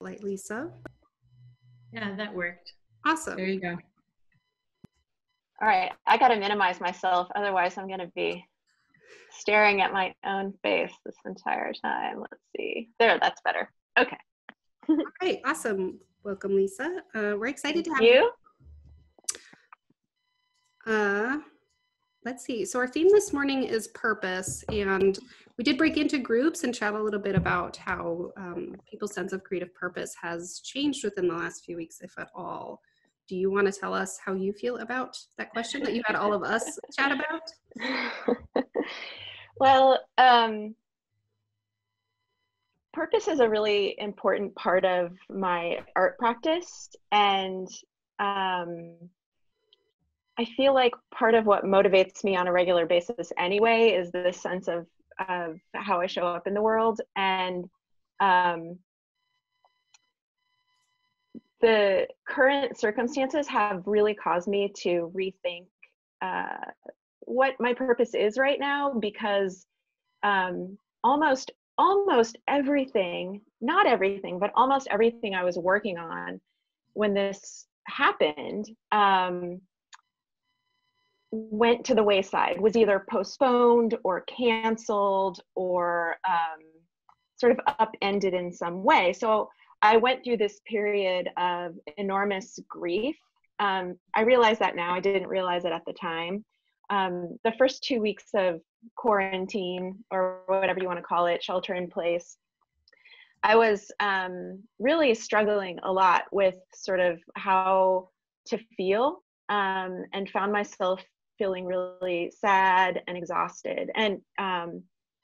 Like Lisa. Yeah, that worked. Awesome. There you go. All right, I got to minimize myself. Otherwise, I'm going to be staring at my own face this entire time. Let's see. There, that's better. Okay. All right, awesome. Welcome, Lisa. We're excited to have you. Let's see. So our theme this morning is purpose, and we did break into groups and chat a little bit about how people's sense of creative purpose has changed within the last few weeks, if at all. Do you want to tell us how you feel about that question that you had all of us chat about? Well, purpose is a really important part of my art practice, and I feel like part of what motivates me on a regular basis anyway is this sense of how I show up in the world. And the current circumstances have really caused me to rethink what my purpose is right now, because almost everything, not everything, but almost everything I was working on when this happened went to the wayside, was either postponed or canceled or sort of upended in some way. So I went through this period of enormous grief. I realize that now. I didn't realize it at the time. The first 2 weeks of quarantine, or whatever you want to call it, shelter in place, I was really struggling a lot with sort of how to feel, and found myself feeling really sad and exhausted. And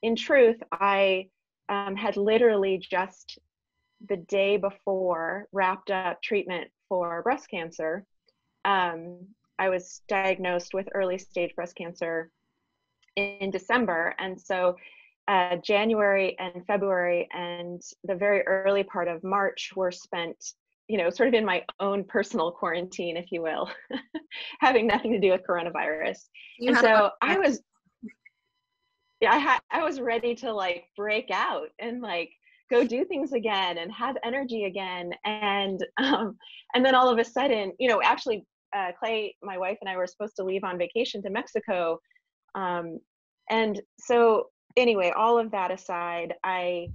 in truth, I had literally just the day before wrapped up treatment for breast cancer. I was diagnosed with early stage breast cancer in December. And so January and February and the very early part of March were spent, you know, sort of in my own personal quarantine, if you will, having nothing to do with coronavirus. And so I was, I was ready to like break out and like go do things again and have energy again. And then all of a sudden, you know, actually Clay, my wife, and I were supposed to leave on vacation to Mexico. And so anyway, all of that aside, I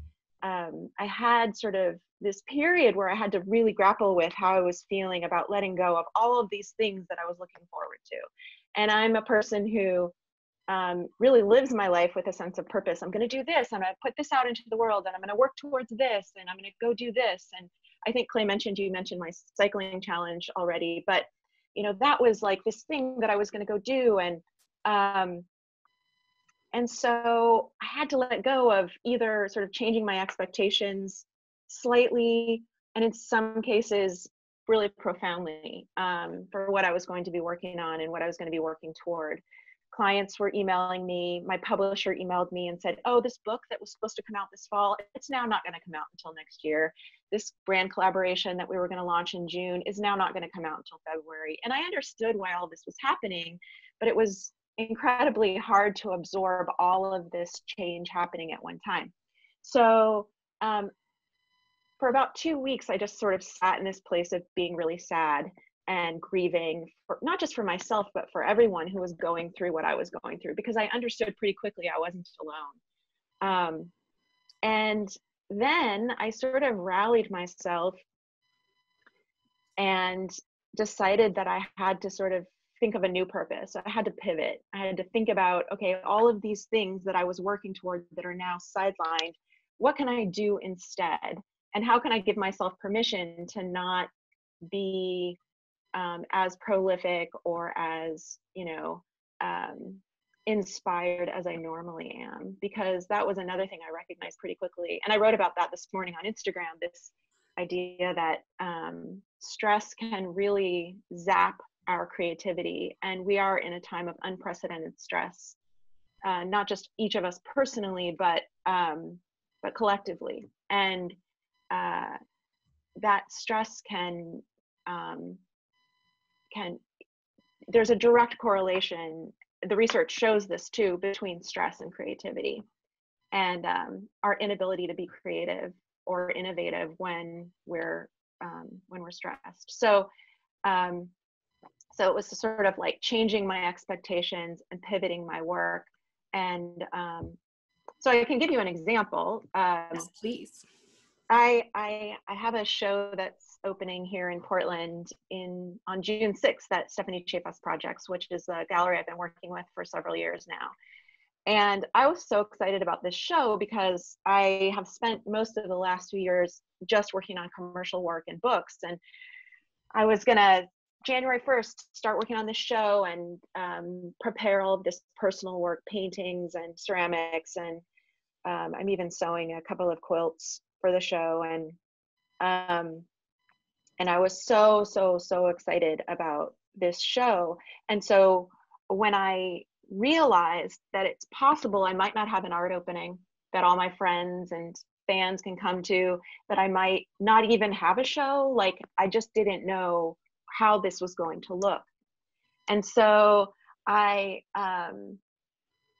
had sort of this period where I had to really grapple with how I was feeling about letting go of all of these things that I was looking forward to. And I'm a person who really lives my life with a sense of purpose. I'm going to do this, I'm going to put this out into the world, and I'm going to work towards this, and I'm going to go do this. And I think Clay mentioned, you mentioned my cycling challenge already, but you know, that was like this thing that I was going to go do. And so I had to let go of either sort of changing my expectations slightly, and in some cases really profoundly, for what I was going to be working on and what I was going to be working toward. Clients were emailing me, my publisher emailed me and said, oh, this book that was supposed to come out this fall, it's now not going to come out until next year. This brand collaboration that we were going to launch in June is now not going to come out until February. And I understood why all this was happening, but it was incredibly hard to absorb all of this change happening at one time. So for about 2 weeks, I just sort of sat in this place of being really sad and grieving, for, not just for myself, but for everyone who was going through what I was going through, because I understood pretty quickly I wasn't alone. And then I sort of rallied myself and decided that I had to sort of think of a new purpose. I had to pivot. I had to think about, okay, all of these things that I was working toward that are now sidelined, what can I do instead? And how can I give myself permission to not be as prolific or as, you know, inspired as I normally am? Because that was another thing I recognized pretty quickly. And I wrote about that this morning on Instagram, this idea that stress can really zap our creativity. And we are in a time of unprecedented stress, not just each of us personally, but collectively. And that stress can, there's a direct correlation, the research shows this too, between stress and creativity, and our inability to be creative or innovative when we're stressed. So so it was sort of like changing my expectations and pivoting my work. And so I can give you an example. Yes, please. I have a show that's opening here in Portland on June 6th, that Stephanie Chaffetz Projects, which is a gallery I've been working with for several years now. And I was so excited about this show because I have spent most of the last 2 years just working on commercial work and books. And I was gonna January 1st start working on this show and prepare all of this personal work, paintings and ceramics, and I'm even sewing a couple of quilts for the show. And I was so excited about this show. And so when I realized that it's possible I might not have an art opening that all my friends and fans can come to, that I might not even have a show, like I just didn't know how this was going to look. And so I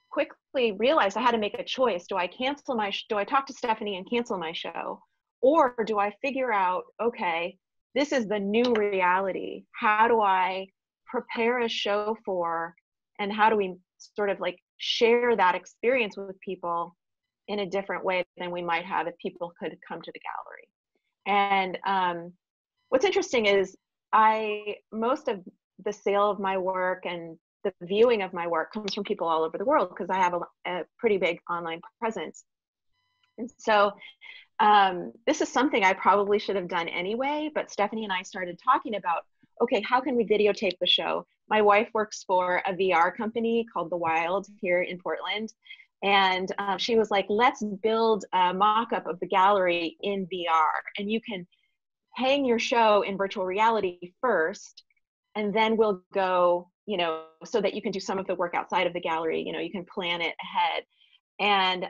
quickly realized I had to make a choice. Do I talk to Stephanie and cancel my show? Or do I figure out, okay, this is the new reality. How do I prepare a show for, and how do we sort of like share that experience with people in a different way than we might have if people could come to the gallery? And what's interesting is most of the sale of my work and the viewing of my work comes from people all over the world because I have a pretty big online presence. And so this is something I probably should have done anyway, but Stephanie and I started talking about, okay, how can we videotape the show? My wife works for a VR company called The Wild here in Portland. And she was like, let's build a mock-up of the gallery in VR. And you can hang your show in virtual reality first, and then we'll go, so that you can do some of the work outside of the gallery, you can plan it ahead. And,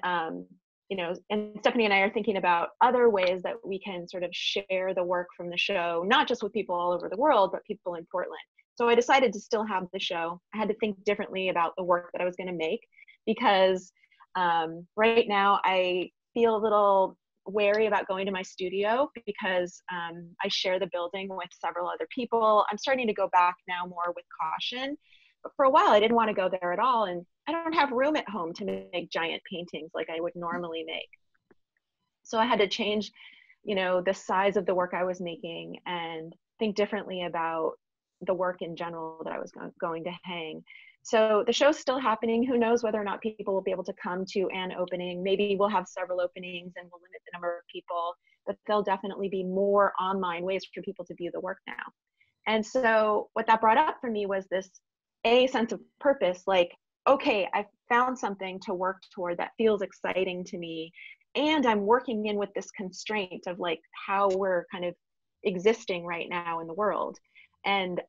and Stephanie and I are thinking about other ways that we can sort of share the work from the show, not just with people all over the world, but people in Portland. So I decided to still have the show. I had to think differently about the work that I was going to make because right now I feel a little wary about going to my studio because I share the building with several other people. I'm starting to go back now more with caution, but for a while I didn't want to go there at all. And I don't have room at home to make giant paintings like I would normally make. So I had to change, the size of the work I was making and think differently about the work in general that I was going to hang. So the show's still happening. Who knows whether or not people will be able to come to an opening. Maybe we'll have several openings and we'll limit the number of people, but there'll definitely be more online ways for people to view the work now. And so what that brought up for me was this sense of purpose, like, okay, I found something to work toward that feels exciting to me. And I'm working in with this constraint of like how we're kind of existing right now in the world. And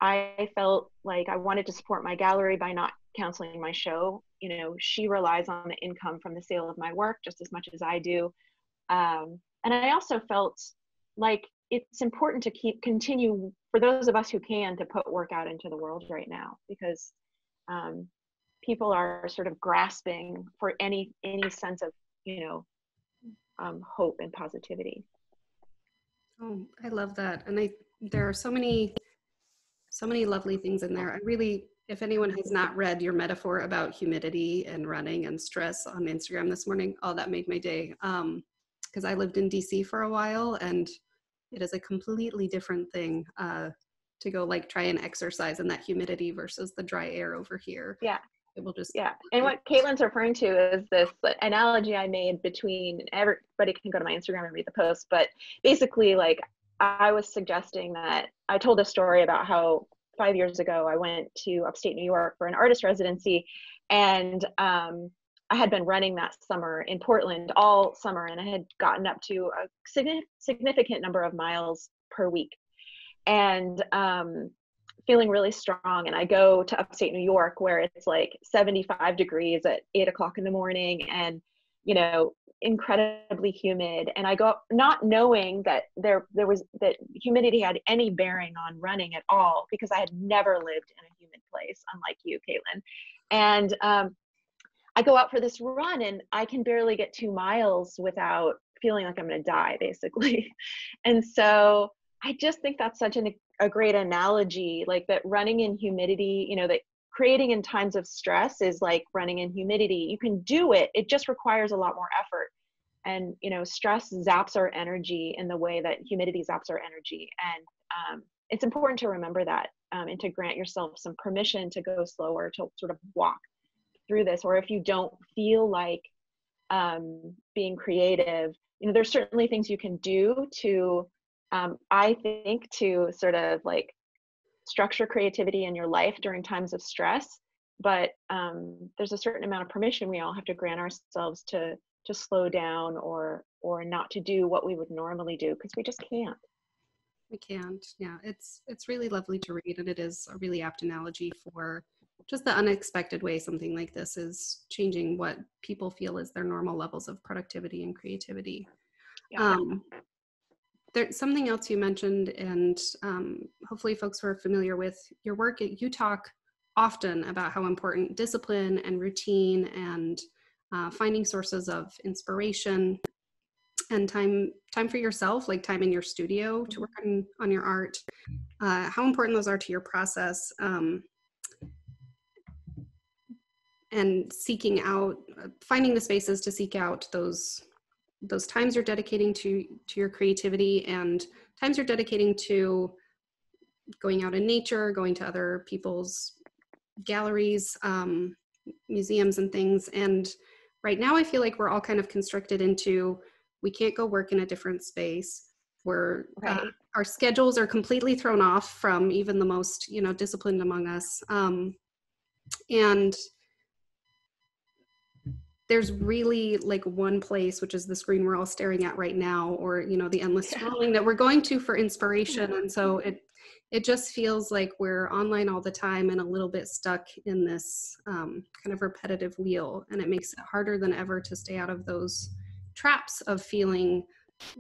I felt like I wanted to support my gallery by not canceling my show. She relies on the income from the sale of my work just as much as I do. And I also felt like it's important to continue for those of us who can to put work out into the world right now, because people are sort of grasping for any sense of, hope and positivity. Oh, I love that. And there are so many lovely things in there. I really, if anyone has not read your metaphor about humidity and running and stress on Instagram this morning, that made my day. Because I lived in DC for a while, and it is a completely different thing to go like try and exercise in that humidity versus the dry air over here. Yeah. It will just. Yeah. And what Caitlin's referring to is this analogy I made between, everybody can go to my Instagram and read the post, but basically like I was suggesting that I told a story about how 5 years ago I went to upstate New York for an artist residency, and I had been running that summer in Portland all summer, and I had gotten up to a significant number of miles per week, and feeling really strong. And I go to upstate New York where it's like 75 degrees at 8 o'clock in the morning and, incredibly humid. And I go not knowing that that humidity had any bearing on running at all, because I had never lived in a humid place, unlike you, Caitlin. And I go out for this run and I can barely get 2 miles without feeling like I'm going to die, basically. And so I just think that's such a great analogy, like that running in humidity, you know, that creating in times of stress is like running in humidity. You can do it. It just requires a lot more effort. And, you know, stress zaps our energy in the way that humidity zaps our energy. And it's important to remember that and to grant yourself some permission to go slower, to sort of walk through this. Or if you don't feel like being creative, you know, there's certainly things you can do to, I think, to sort of like structure creativity in your life during times of stress. But there's a certain amount of permission we all have to grant ourselves to slow down or not to do what we would normally do, because we just can't. We can't. Yeah, it's really lovely to read, and it is a really apt analogy for just the unexpected way something like this is changing what people feel is their normal levels of productivity and creativity. Yeah. There's something else you mentioned, and hopefully folks who are familiar with your work, you talk often about how important discipline and routine and finding sources of inspiration and time for yourself, like time in your studio to work on your art, how important those are to your process, and seeking out, finding the spaces to seek out those times you're dedicating to your creativity and times you're dedicating to going out in nature, going to other people's galleries, museums and things. And right now I feel like we're all kind of constricted into, we can't go work in a different space. We're Right. Our schedules are completely thrown off from even the most, you know, disciplined among us. And there's really like one place, which is the screen we're all staring at right now, or, you know, the endless scrolling that we're going to for inspiration. And so it just feels like we're online all the time and a little bit stuck in this kind of repetitive wheel. And it makes it harder than ever to stay out of those traps of feeling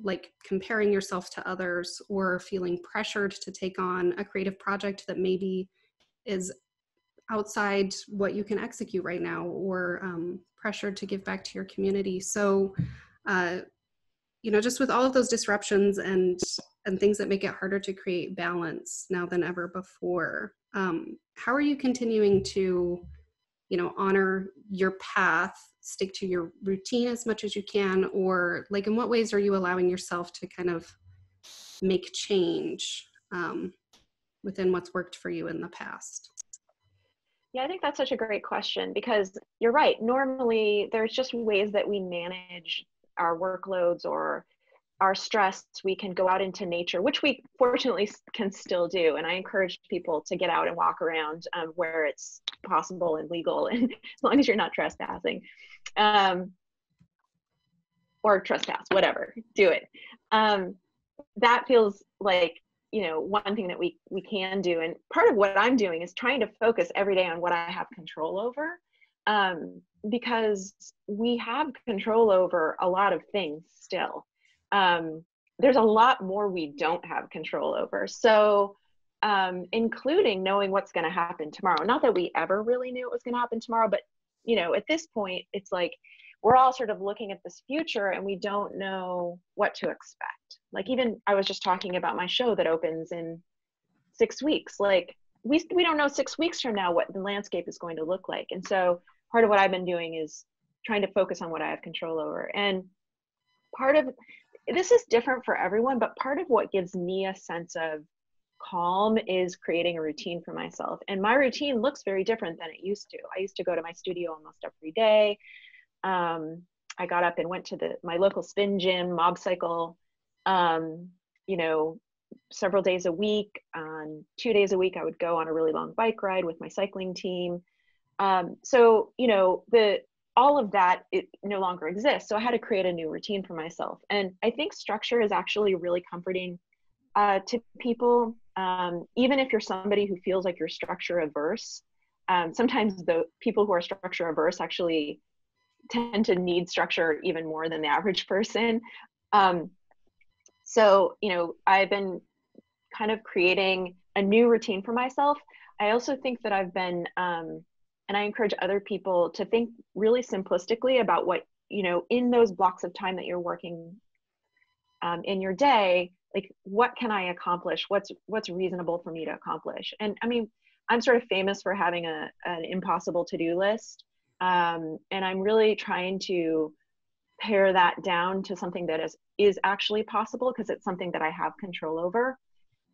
like comparing yourself to others or feeling pressured to take on a creative project that maybe is outside what you can execute right now, or pressured to give back to your community. So, you know, just with all of those disruptions and things that make it harder to create balance now than ever before, how are you continuing to, you know, honor your path, stick to your routine as much as you can, or like in what ways are you allowing yourself to kind of make change within what's worked for you in the past? Yeah, I think that's such a great question, because you're right. Normally, there's just ways that we manage our workloads or our stress. We can go out into nature, which we fortunately can still do. And I encourage people to get out and walk around where it's possible and legal, and as long as you're not trespassing, or trespass, whatever, do it. That feels like, you know, one thing that we can do. And part of what I'm doing is trying to focus every day on what I have control over, because we have control over a lot of things still. There's a lot more we don't have control over. So including knowing what's going to happen tomorrow. Not that we ever really knew what was going to happen tomorrow, but, you know, at this point, it's like we're all sort of looking at this future and we don't know what to expect. Like, even I was just talking about my show that opens in 6 weeks. Like, we don't know 6 weeks from now what the landscape is going to look like. And so part of what I've been doing is trying to focus on what I have control over. And part of this is different for everyone, but part of what gives me a sense of calm is creating a routine for myself. And my routine looks very different than it used to. I used to go to my studio almost every day. I got up and went to my local spin gym, mob cycle, you know, several days a week. 2 days a week, I would go on a really long bike ride with my cycling team. So, you know, all of that, it no longer exists. So I had to create a new routine for myself. And I think structure is actually really comforting to people. Even if you're somebody who feels like you're structure averse, sometimes the people who are structure averse actually tend to need structure even more than the average person. So, you know, I've been kind of creating a new routine for myself. I also think that I've been, and I encourage other people to think really simplistically about what, you know, in those blocks of time that you're working in your day, like, what can I accomplish? What's reasonable for me to accomplish? And I mean, I'm sort of famous for having an impossible to-do list. And I'm really trying to pare that down to something that is actually possible, because it's something that I have control over.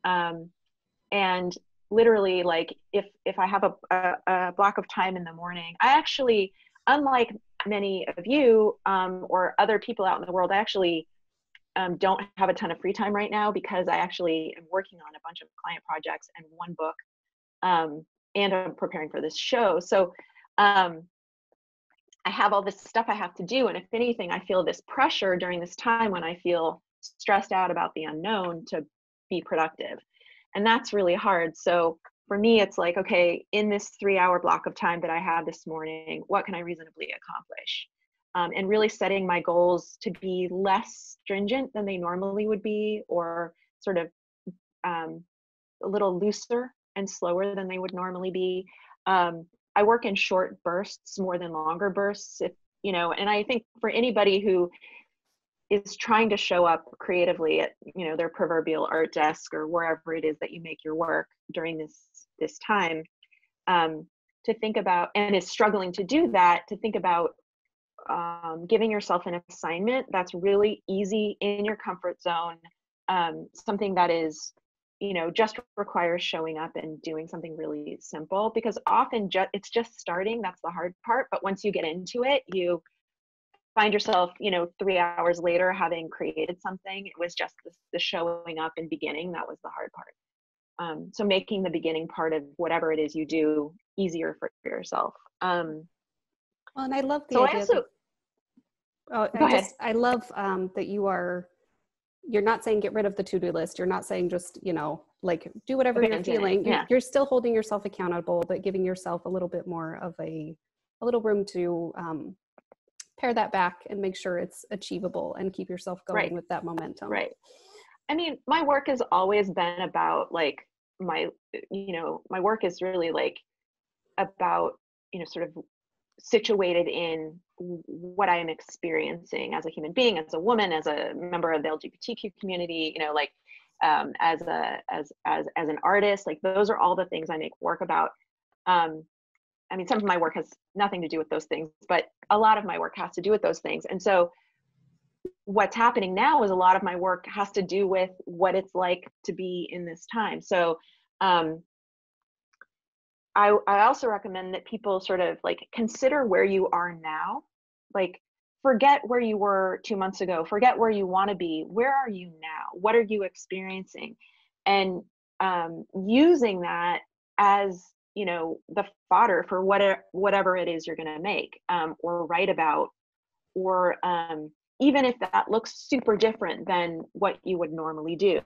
And literally, like, if I have a block of time in the morning, I actually, unlike many of you or other people out in the world, I actually don't have a ton of free time right now, because I actually am working on a bunch of client projects and one book, and I'm preparing for this show. So I have all this stuff I have to do. And if anything, I feel this pressure during this time when I feel stressed out about the unknown to be productive. And that's really hard. So for me, it's like, okay, in this 3-hour block of time that I have this morning, what can I reasonably accomplish? And really setting my goals to be less stringent than they normally would be, or sort of a little looser and slower than they would normally be. I work in short bursts more than longer bursts, and I think for anybody who is trying to show up creatively at, their proverbial art desk or wherever it is that you make your work during this time, to think about, and is struggling to do that, to think about giving yourself an assignment that's really easy, in your comfort zone, something that is, just requires showing up and doing something really simple, because often it's just starting. That's the hard part. But once you get into it, you find yourself, 3 hours later, having created something. It was just the showing up and beginning. That was the hard part. So making the beginning part of whatever it is you do easier for yourself. Well, and I love the so idea. Go ahead. I love that you're not saying get rid of the to-do list. You're not saying just, like, do whatever you're feeling. You're still holding yourself accountable, but giving yourself a little bit more of a little room to pare that back and make sure it's achievable and keep yourself going with that momentum. Right. I mean, my work has always been about, like, my work is really, like, about, sort of situated in what I am experiencing as a human being, as a woman, as a member of the LGBTQ community, as an artist. Like, those are all the things I make work about. I mean, some of my work has nothing to do with those things, but a lot of my work has to do with those things. And so what's happening now is a lot of my work has to do with what it's like to be in this time. So I also recommend that people sort of, like, consider where you are now. Like, forget where you were 2 months ago, forget where you want to be. Where are you now? What are you experiencing? And using that as, the fodder for whatever it is you're going to make, or write about, or even if that looks super different than what you would normally do.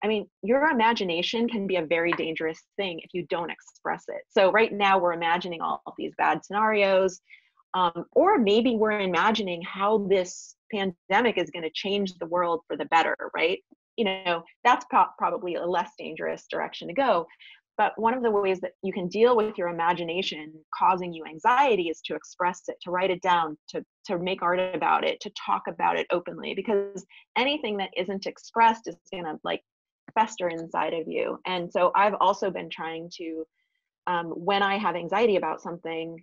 I mean, your imagination can be a very dangerous thing if you don't express it. So right now we're imagining all of these bad scenarios, or maybe we're imagining how this pandemic is going to change the world for the better, right? That's probably a less dangerous direction to go. But one of the ways that you can deal with your imagination causing you anxiety is to express it, to write it down, to make art about it, to talk about it openly, because anything that isn't expressed is going to, like, fester inside of you. And so I've also been trying to, when I have anxiety about something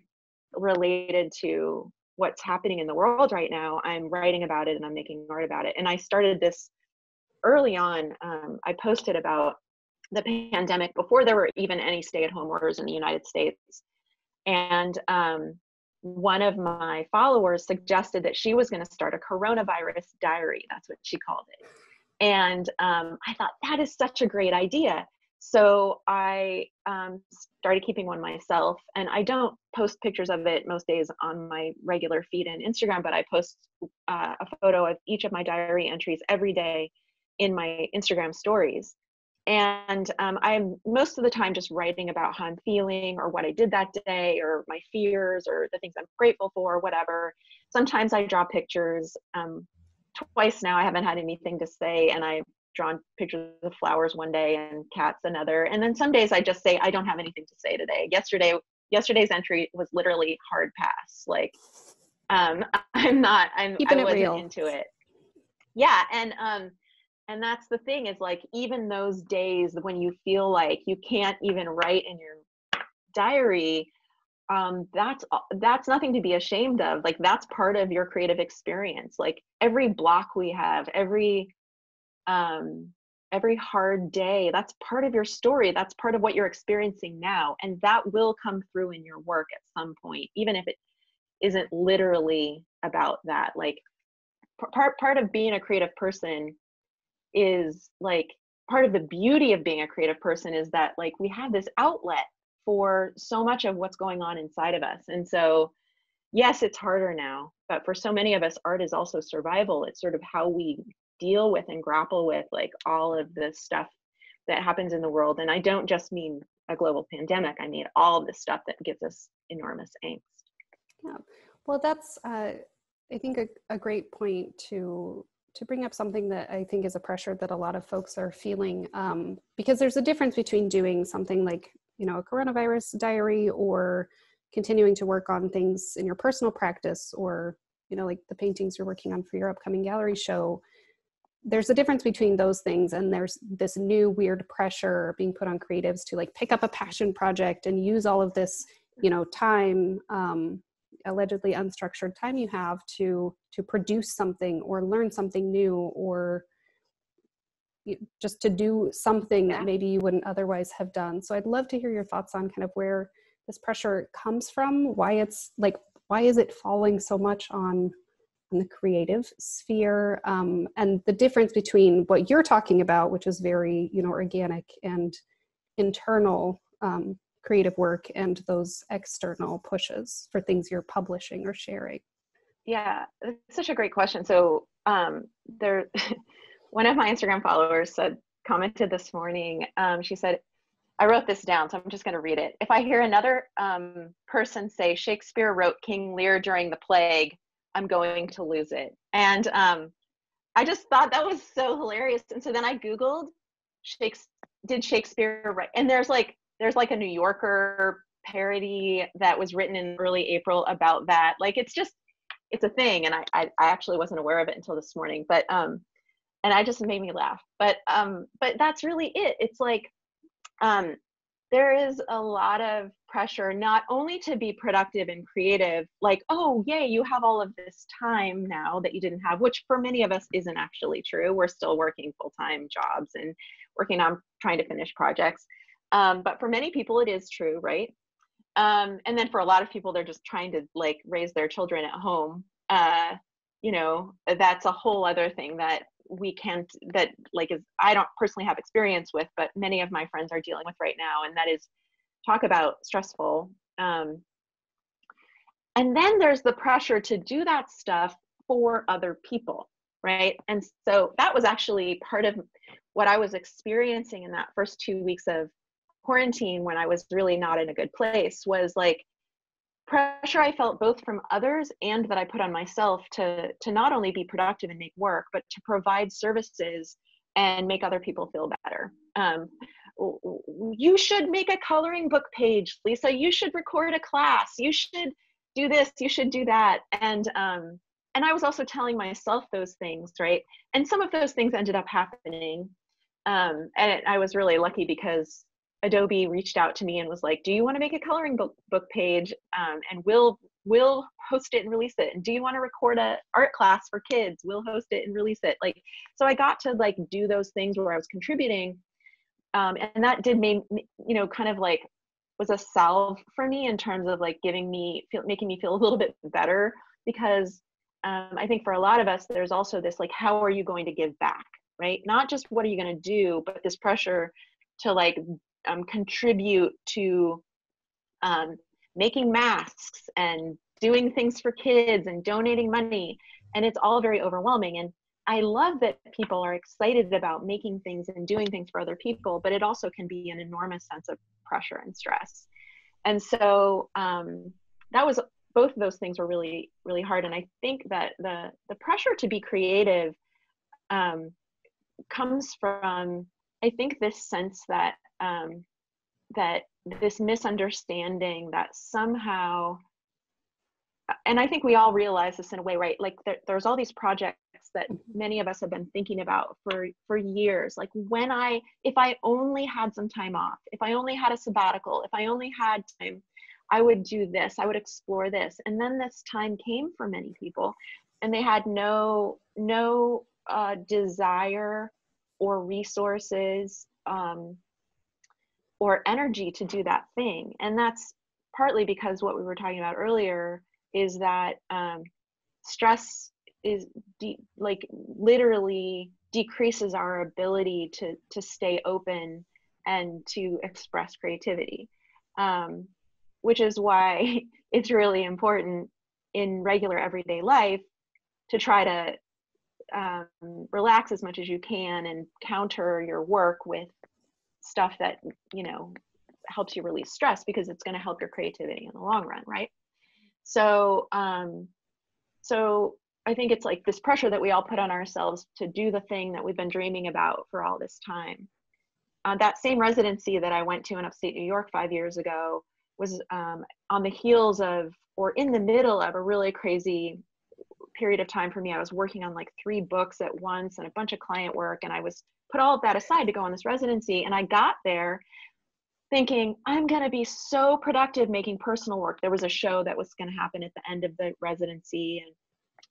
related to what's happening in the world right now, I'm writing about it and I'm making art about it. And I started this early on. I posted about the pandemic before there were even any stay-at-home orders in the United States. And one of my followers suggested that she was going to start a coronavirus diary. That's what she called it. And I thought, that is such a great idea. So I started keeping one myself, and I don't post pictures of it most days on my regular feed and Instagram, but I post a photo of each of my diary entries every day in my Instagram stories. And I'm most of the time just writing about how I'm feeling, or what I did that day, or my fears, or the things I'm grateful for, whatever. Sometimes I draw pictures. Twice now I haven't had anything to say, and I've drawn pictures of flowers one day and cats another. And then some days I just say, I don't have anything to say today. Yesterday's entry was literally hard pass. Like, I wasn't into it. Yeah. And And that's the thing, is like, even those days when you feel like you can't even write in your diary, that's nothing to be ashamed of. Like, that's part of your creative experience. Like, every block we have, every hard day, that's part of your story. That's part of what you're experiencing now, and that will come through in your work at some point, even if it isn't literally about that. Like, part of being a creative person is, like, part of the beauty of being a creative person is that, like, we have this outlet for so much of what's going on inside of us. And so, yes, it's harder now, but for so many of us, art is also survival. It's sort of how we deal with and grapple with, like, all of the stuff that happens in the world. And I don't just mean a global pandemic. I mean all of the stuff that gives us enormous angst. Yeah, well, that's I think a great point to bring up something that I think is a pressure that a lot of folks are feeling, because there's a difference between doing something like, you know, a coronavirus diary, or continuing to work on things in your personal practice, or, you know, like the paintings you're working on for your upcoming gallery show. There's a difference between those things, and there's this new weird pressure being put on creatives to, like, pick up a passion project and use all of this, you know, time, allegedly unstructured time you have to produce something or learn something new, or just to do something that maybe you wouldn't otherwise have done. So I'd love to hear your thoughts on kind of where this pressure comes from, why is it falling so much on the creative sphere, and the difference between what you're talking about, which is very, you know, organic and internal creative work, and those external pushes for things you're publishing or sharing. Yeah, it's such a great question. So there, one of my Instagram followers commented this morning. She said, I wrote this down, so I'm just going to read it. If I hear another person say Shakespeare wrote King Lear during the plague, I'm going to lose it. And I just thought that was so hilarious. And so then I Googled did Shakespeare write? And there's like a New Yorker parody that was written in early April about that. Like, it's a thing. And I actually wasn't aware of it until this morning, but and I just made me laugh. But that's really it. It's like, there is a lot of pressure, not only to be productive and creative, like, oh, yay, you have all of this time now that you didn't have, which for many of us isn't actually true. We're still working full-time jobs and working on trying to finish projects. But for many people, it is true, right? And then for a lot of people, they're just trying to, like, raise their children at home. You know, that's a whole other thing that I don't personally have experience with, but many of my friends are dealing with right now. And that is, talk about stressful. And then there's the pressure to do that stuff for other people, right? And so that was actually part of what I was experiencing in that first 2 weeks of quarantine, when I was really not in a good place, was like pressure I felt both from others and that I put on myself to not only be productive and make work, but to provide services and make other people feel better. You should make a coloring book page, Lisa. You should record a class. You should do this. You should do that. And I was also telling myself those things, right? And some of those things ended up happening. And I was really lucky because Adobe reached out to me and was like, do you want to make a coloring book page? And we'll host it and release it. And do you want to record a art class for kids? We'll host it and release it. Like, so I got to, like, do those things where I was contributing. And that did kind of like was a salve for me in terms of, like, making me feel a little bit better, because I think for a lot of us, there's also this, like, how are you going to give back, right? Not just what are you going to do, but this pressure to, like, contribute to making masks and doing things for kids and donating money. And it's all very overwhelming. And I love that people are excited about making things and doing things for other people, but it also can be an enormous sense of pressure and stress. And so that was, both of those things were really, really hard. And I think that the pressure to be creative comes from, I think, this sense that that this misunderstanding that somehow, and I think we all realize this in a way, right? Like, there's all these projects that many of us have been thinking about for years. Like if I only had some time off, if I only had a sabbatical, if I only had time, I would do this, I would explore this. And then this time came for many people, and they had no desire or resources or energy to do that thing. And that's partly because what we were talking about earlier is that stress is literally decreases our ability to stay open and to express creativity, which is why it's really important in regular everyday life to try to relax as much as you can and counter your work with stuff that, you know, helps you release stress, because it's going to help your creativity in the long run, right? So so I think it's like this pressure that we all put on ourselves to do the thing that we've been dreaming about for all this time. That same residency that I went to in upstate New York 5 years ago was on the heels of, or in the middle of, a really crazy period of time for me. I was working on like 3 books at once and a bunch of client work, and I was put all of that aside to go on this residency. And I got there thinking, I'm going to be so productive making personal work. There was a show that was going to happen at the end of the residency, and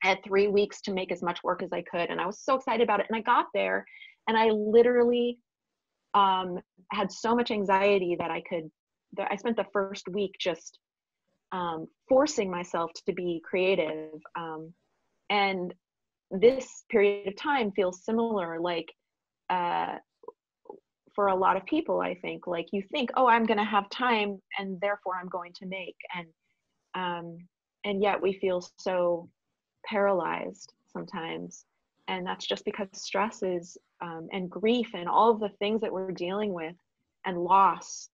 I had 3 weeks to make as much work as I could. And I was so excited about it. And I got there and I literally had so much anxiety that I spent the first week just forcing myself to be creative. And this period of time feels similar, like for a lot of people, I think, like you think, oh, I'm going to have time and therefore I'm going to make. And yet we feel so paralyzed sometimes. And that's just because stress is, and grief and all of the things that we're dealing with, and loss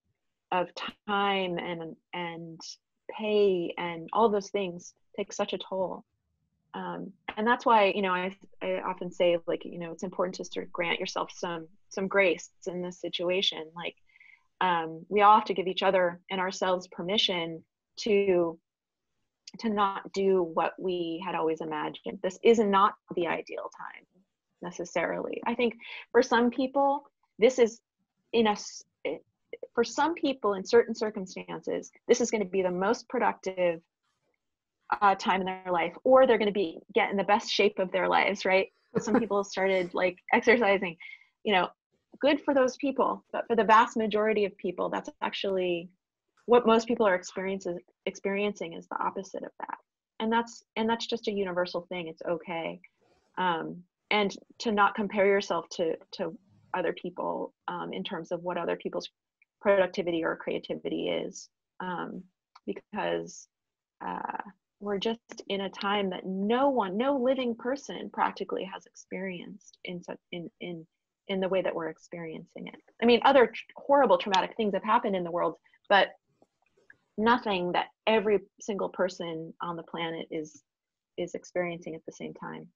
of time and pay and all those things take such a toll. And that's why, you know, I often say, like, you know, it's important to sort of grant yourself some grace in this situation. Like, we all have to give each other and ourselves permission to not do what we had always imagined. This is not the ideal time necessarily. I think for some people, this is for some people in certain circumstances, this is going to be the most productive time in their life, or they're going to get in the best shape of their lives, right? Some people started like exercising, you know, good for those people. But for the vast majority of people, that's actually what most people are experiencing is the opposite of that. And that's just a universal thing. It's okay. And to not compare yourself to other people in terms of what other people's productivity or creativity is, because we're just in a time that no living person practically has experienced in the way that we're experiencing it. I mean, other horrible traumatic things have happened in the world, but nothing that every single person on the planet is experiencing at the same time.